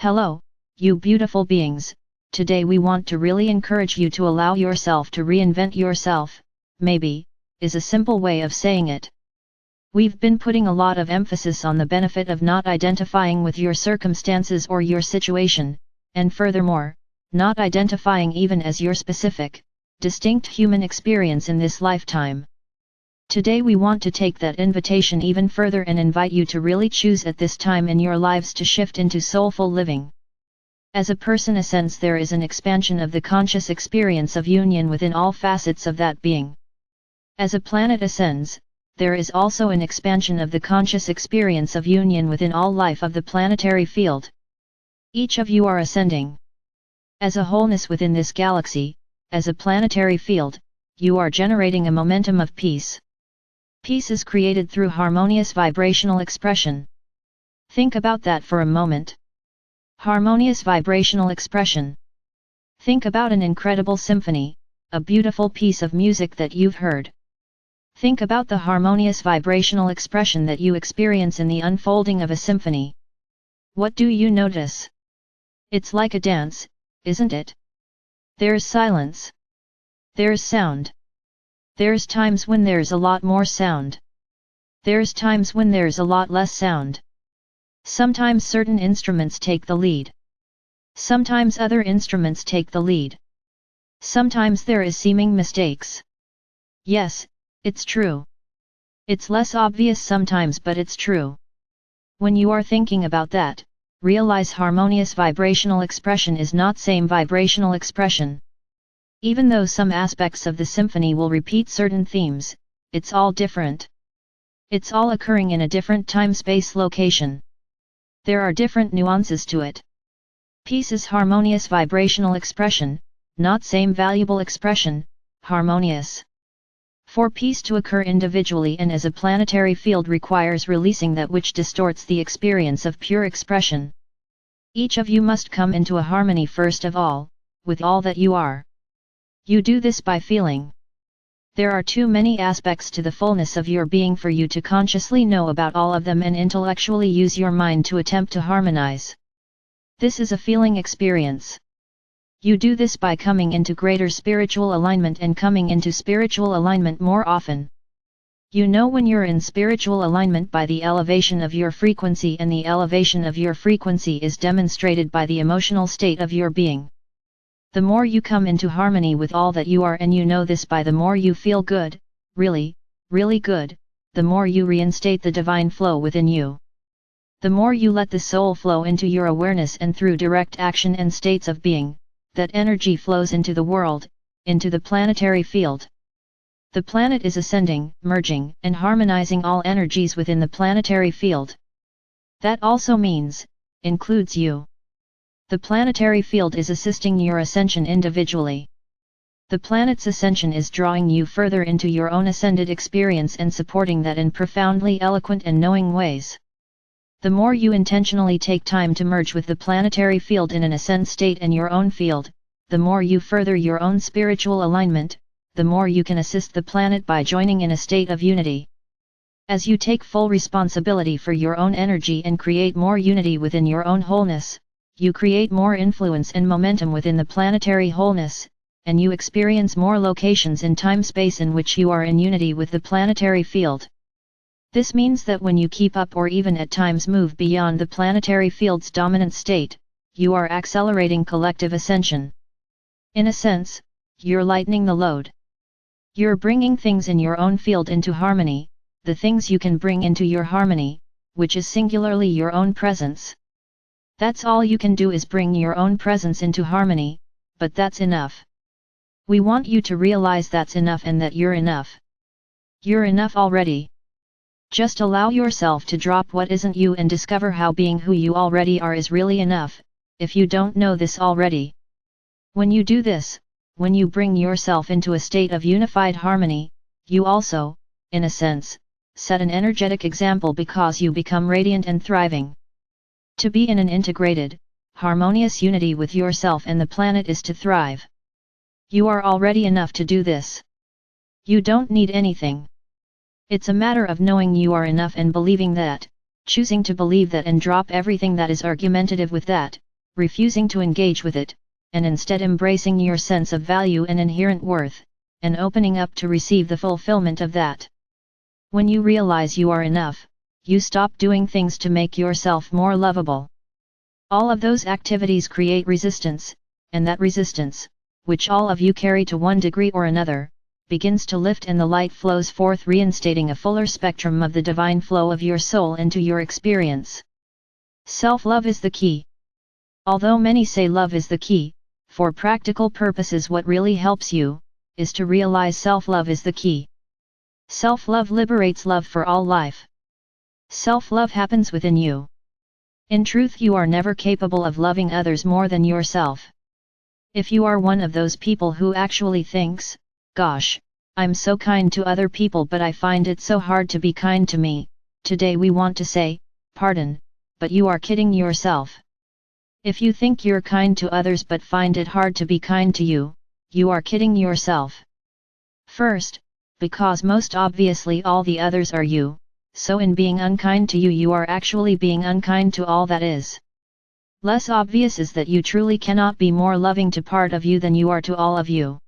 Hello, you beautiful beings. Today we want to really encourage you to allow yourself to reinvent yourself, maybe, is a simple way of saying it. We've been putting a lot of emphasis on the benefit of not identifying with your circumstances or your situation, and furthermore, not identifying even as your specific, distinct human experience in this lifetime. Today we want to take that invitation even further and invite you to really choose at this time in your lives to shift into soulful living. As a person ascends, there is an expansion of the conscious experience of union within all facets of that being. As a planet ascends, there is also an expansion of the conscious experience of union within all life of the planetary field. Each of you are ascending. As a wholeness within this galaxy, as a planetary field, you are generating a momentum of peace. Peace is created through harmonious vibrational expression. Think about that for a moment. Harmonious vibrational expression. Think about an incredible symphony, a beautiful piece of music that you've heard. Think about the harmonious vibrational expression that you experience in the unfolding of a symphony. What do you notice? It's like a dance, isn't it? There's silence. There's sound. There's times when there's a lot more sound. There's times when there's a lot less sound. Sometimes certain instruments take the lead. Sometimes other instruments take the lead. Sometimes there is seeming mistakes. Yes, it's true. It's less obvious sometimes, but it's true. When you are thinking about that, realize harmonious vibrational expression is not same vibrational expression. Even though some aspects of the symphony will repeat certain themes, it's all different. It's all occurring in a different time-space location. There are different nuances to it. Peace is harmonious vibrational expression, not same valuable expression, harmonious. For peace to occur individually and as a planetary field requires releasing that which distorts the experience of pure expression. Each of you must come into a harmony first of all, with all that you are. You do this by feeling. There are too many aspects to the fullness of your being for you to consciously know about all of them and intellectually use your mind to attempt to harmonize. This is a feeling experience. You do this by coming into greater spiritual alignment and coming into spiritual alignment more often. You know when you're in spiritual alignment by the elevation of your frequency, and the elevation of your frequency is demonstrated by the emotional state of your being. The more you come into harmony with all that you are, and you know this by the more you feel good, really, really good, the more you reinstate the divine flow within you. The more you let the soul flow into your awareness, and through direct action and states of being, that energy flows into the world, into the planetary field. The planet is ascending, merging, and harmonizing all energies within the planetary field. That also means, includes you. The planetary field is assisting your ascension individually. The planet's ascension is drawing you further into your own ascended experience and supporting that in profoundly eloquent and knowing ways. The more you intentionally take time to merge with the planetary field in an ascend state and your own field, the more you further your own spiritual alignment, the more you can assist the planet by joining in a state of unity. As you take full responsibility for your own energy and create more unity within your own wholeness, you create more influence and momentum within the planetary wholeness, and you experience more locations in time-space in which you are in unity with the planetary field. This means that when you keep up or even at times move beyond the planetary field's dominant state, you are accelerating collective ascension. In a sense, you're lightening the load. You're bringing things in your own field into harmony, the things you can bring into your harmony, which is singularly your own presence. That's all you can do, is bring your own presence into harmony, but that's enough. We want you to realize that's enough and that you're enough. You're enough already. Just allow yourself to drop what isn't you and discover how being who you already are is really enough, if you don't know this already. When you do this, when you bring yourself into a state of unified harmony, you also, in a sense, set an energetic example because you become radiant and thriving. To be in an integrated, harmonious unity with yourself and the planet is to thrive. You are already enough to do this. You don't need anything. It's a matter of knowing you are enough and believing that, choosing to believe that and drop everything that is argumentative with that, refusing to engage with it, and instead embracing your sense of value and inherent worth, and opening up to receive the fulfillment of that. When you realize you are enough, you stop doing things to make yourself more lovable. All of those activities create resistance, and that resistance, which all of you carry to one degree or another, begins to lift and the light flows forth, reinstating a fuller spectrum of the divine flow of your soul into your experience. Self-love is the key. Although many say love is the key, for practical purposes what really helps you, is to realize self-love is the key. Self-love liberates love for all life. Self-love happens within you. In truth, you are never capable of loving others more than yourself. If you are one of those people who actually thinks, "Gosh, I'm so kind to other people but I find it so hard to be kind to me," today we want to say, pardon, but you are kidding yourself. If you think you're kind to others but find it hard to be kind to you, you are kidding yourself. First, because most obviously all the others are you, so in being unkind to you, you are actually being unkind to all that is. Less obvious is that you truly cannot be more loving to part of you than you are to all of you.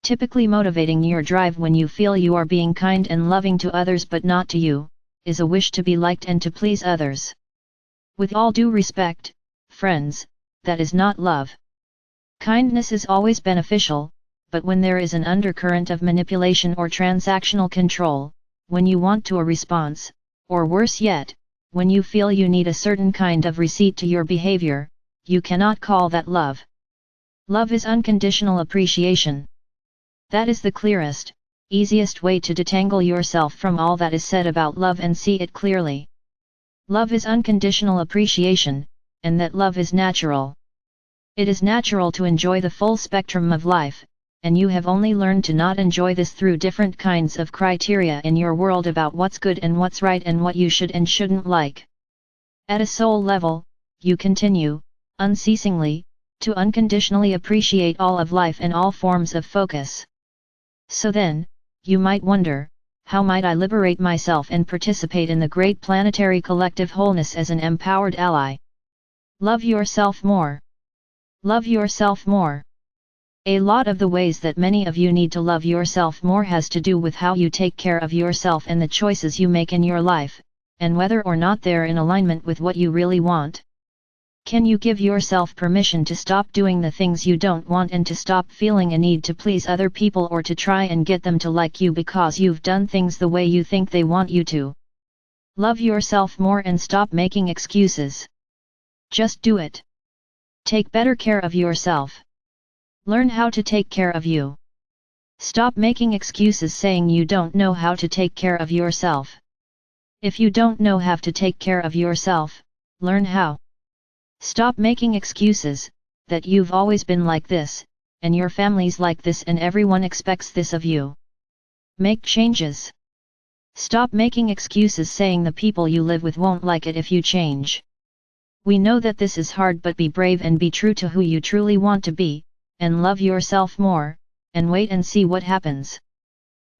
Typically motivating your drive when you feel you are being kind and loving to others but not to you, is a wish to be liked and to please others. With all due respect, friends, that is not love. Kindness is always beneficial, but when there is an undercurrent of manipulation or transactional control, when you want to a response, or worse yet, when you feel you need a certain kind of receipt to your behavior, you cannot call that love. Love is unconditional appreciation. That is the clearest, easiest way to detangle yourself from all that is said about love and see it clearly. Love is unconditional appreciation, and that love is natural. It is natural to enjoy the full spectrum of life, and you have only learned to not enjoy this through different kinds of criteria in your world about what's good and what's right and what you should and shouldn't like. At a soul level, you continue, unceasingly, to unconditionally appreciate all of life and all forms of focus. So then, you might wonder, how might I liberate myself and participate in the great planetary collective wholeness as an empowered ally? Love yourself more. Love yourself more. A lot of the ways that many of you need to love yourself more has to do with how you take care of yourself and the choices you make in your life, and whether or not they're in alignment with what you really want. Can you give yourself permission to stop doing the things you don't want and to stop feeling a need to please other people or to try and get them to like you because you've done things the way you think they want you to? Love yourself more and stop making excuses. Just do it. Take better care of yourself. Learn how to take care of you. Stop making excuses saying you don't know how to take care of yourself. If you don't know how to take care of yourself, learn how. Stop making excuses, that you've always been like this, and your family's like this and everyone expects this of you. Make changes. Stop making excuses saying the people you live with won't like it if you change. We know that this is hard, but be brave and be true to who you truly want to be, and love yourself more, and wait and see what happens.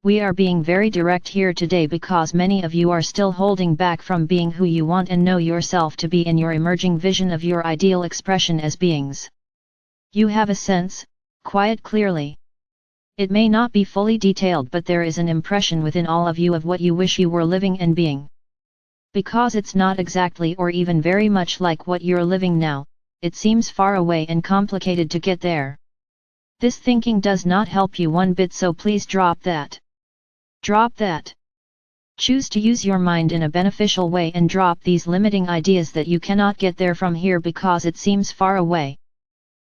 We are being very direct here today because many of you are still holding back from being who you want and know yourself to be in your emerging vision of your ideal expression as beings. You have a sense, quiet clearly. It may not be fully detailed, but there is an impression within all of you of what you wish you were living and being. Because it's not exactly or even very much like what you're living now, it seems far away and complicated to get there. This thinking does not help you one bit, so please drop that. Drop that. Choose to use your mind in a beneficial way and drop these limiting ideas that you cannot get there from here because it seems far away.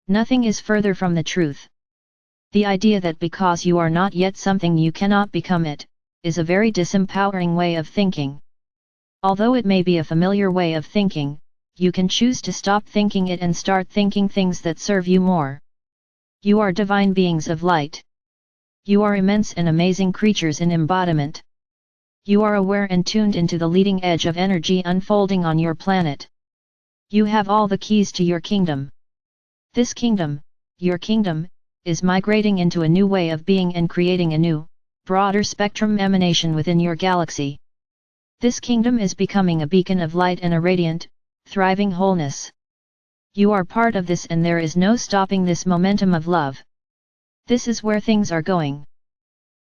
Nothing is further from the truth. The idea that because you are not yet something you cannot become it, is a very disempowering way of thinking. Although it may be a familiar way of thinking, you can choose to stop thinking it and start thinking things that serve you more. You are divine beings of light. You are immense and amazing creatures in embodiment. You are aware and tuned into the leading edge of energy unfolding on your planet. You have all the keys to your kingdom. This kingdom, your kingdom, is migrating into a new way of being and creating a new, broader spectrum emanation within your galaxy. This kingdom is becoming a beacon of light and a radiant, thriving wholeness. You are part of this and there is no stopping this momentum of love. This is where things are going.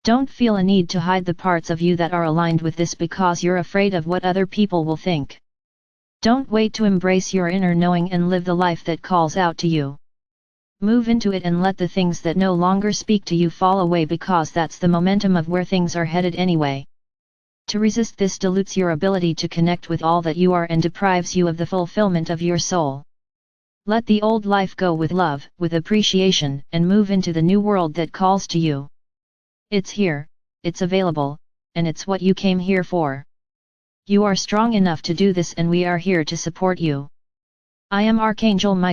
Don't feel a need to hide the parts of you that are aligned with this because you're afraid of what other people will think. Don't wait to embrace your inner knowing and live the life that calls out to you. Move into it and let the things that no longer speak to you fall away because that's the momentum of where things are headed anyway. To resist this dilutes your ability to connect with all that you are and deprives you of the fulfillment of your soul. Let the old life go with love, with appreciation, and move into the new world that calls to you. It's here, it's available, and it's what you came here for. You are strong enough to do this and we are here to support you. I am Archangel Michael.